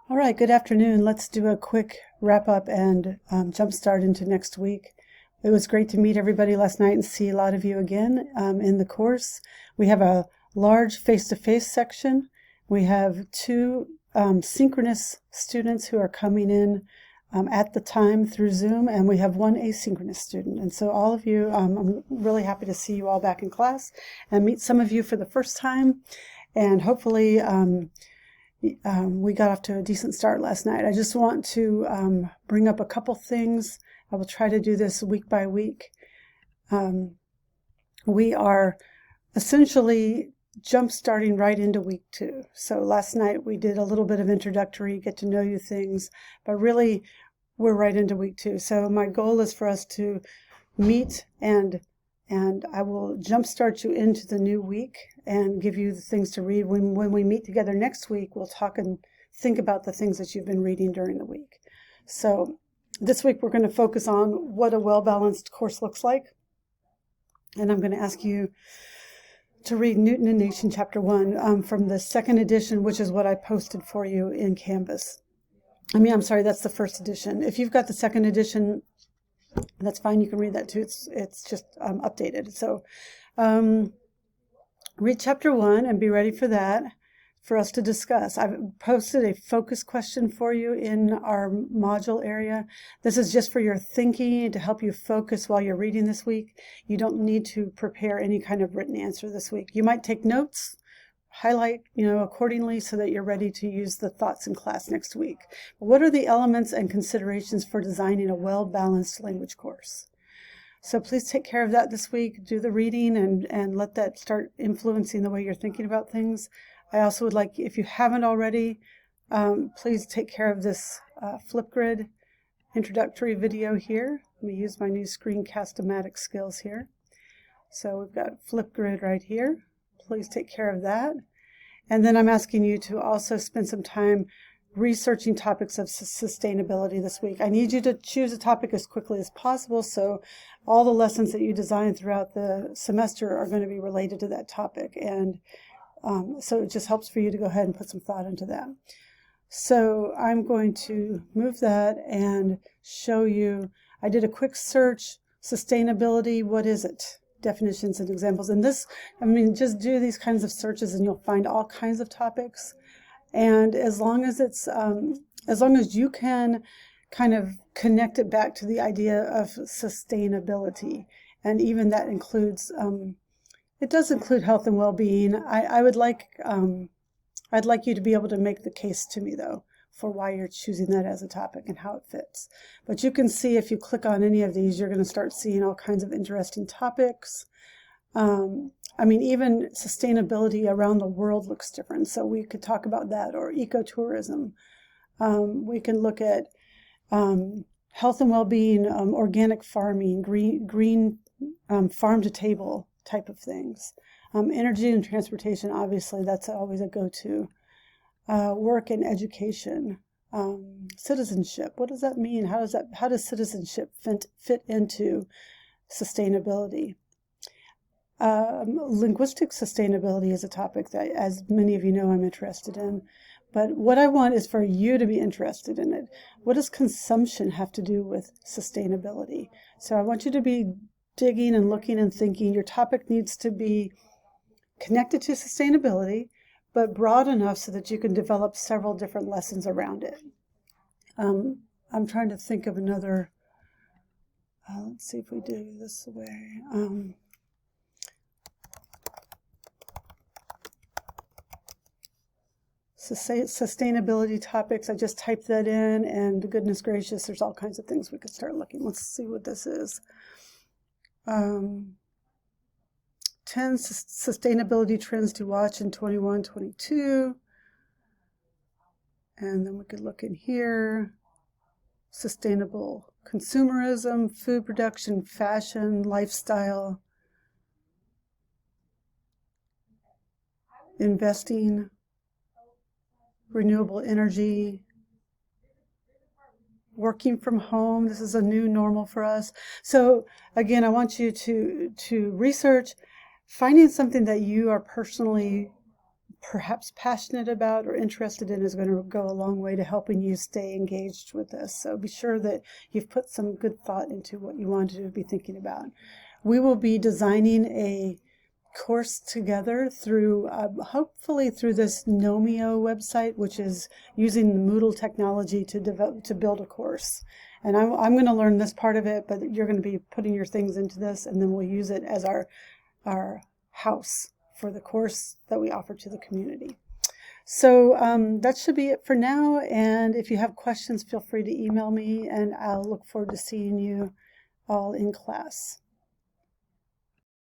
All right, good afternoon. Let's do a quick wrap up and jumpstart into next week. It was great to meet everybody last night and see a lot of you again in the course. We have a large face-to-face section. We have two synchronous students who are coming in at the time through Zoom, and we have one asynchronous student. And so all of you, I'm really happy to see you all back in class and meet some of you for the first time. And hopefully we got off to a decent start last night. I just want to bring up a couple things. I will try to do this week by week. We are essentially jump starting right into week 2. So last night we did a little bit of introductory, get to know you things, but really we're right into week 2. So my goal is for us to meet and I will jumpstart you into the new week and give you the things to read. When we meet together next week, we'll talk and think about the things that you've been reading during the week. So this week we're going to focus on what a well-balanced course looks like. And I'm going to ask you to read Newton and Nation Chapter 1 from the second edition, which is what I posted for you in Canvas. I'm sorry, that's the first edition. If you've got the second edition, that's fine. You can read that too. It's just updated. So read chapter 1 and be ready for that, for us to discuss. I've posted a focus question for you in our module area. This is just for your thinking, to help you focus while you're reading this week. You don't need to prepare any kind of written answer this week. You might take notes, highlight, accordingly so that you're ready to use the thoughts in class next week. What are the elements and considerations for designing a well-balanced language course? So please take care of that this week. Do the reading and let that start influencing the way you're thinking about things. I also would like, if you haven't already, please take care of this Flipgrid introductory video here. Let me use my new screencast-o-matic skills here. So we've got Flipgrid right here. Please take care of that. And then I'm asking you to also spend some time researching topics of sustainability this week. I need you to choose a topic as quickly as possible, so all the lessons that you design throughout the semester are going to be related to that topic. And so it just helps for you to go ahead and put some thought into that. So I'm going to move that and show you. I did a quick search, sustainability, what is it? Definitions and examples. And this, just do these kinds of searches and you'll find all kinds of topics. And as long as you can kind of connect it back to the idea of sustainability, and even that includes, it does include health and well-being. I'd like you to be able to make the case to me though for why you're choosing that as a topic and how it fits. But you can see if you click on any of these, you're going to start seeing all kinds of interesting topics. Even sustainability around the world looks different. So we could talk about that, or ecotourism. We can look at health and well-being, organic farming, green farm to table type of things. Energy and transportation, obviously, that's always a go-to. Work and education, citizenship. What does that mean? How does citizenship fit into sustainability? Linguistic sustainability is a topic that, as many of you know, I'm interested in. But what I want is for you to be interested in it. What does consumption have to do with sustainability? So I want you to be digging and looking and thinking. Your topic needs to be connected to sustainability, but broad enough so that you can develop several different lessons around it. I'm trying to think of another, let's see if we do this way. Sustainability topics, I just typed that in, and goodness gracious, there's all kinds of things we could start looking. Let's see what this is. 10 sustainability trends to watch in 21-22. And then we could look in here. Sustainable consumerism, food production, fashion, lifestyle, investing, renewable energy, working from home. This is a new normal for us. So again, I want you to research, finding something that you are personally perhaps passionate about or interested in is going to go a long way to helping you stay engaged with this. So be sure that you've put some good thought into what you want to be thinking about. We will be designing a course together through, hopefully through this Nomio website, which is using the Moodle technology to build a course. And I'm going to learn this part of it, but you're going to be putting your things into this, and then we'll use it as our house for the course that we offer to the community. So that should be it for now. And if you have questions, feel free to email me, and I'll look forward to seeing you all in class.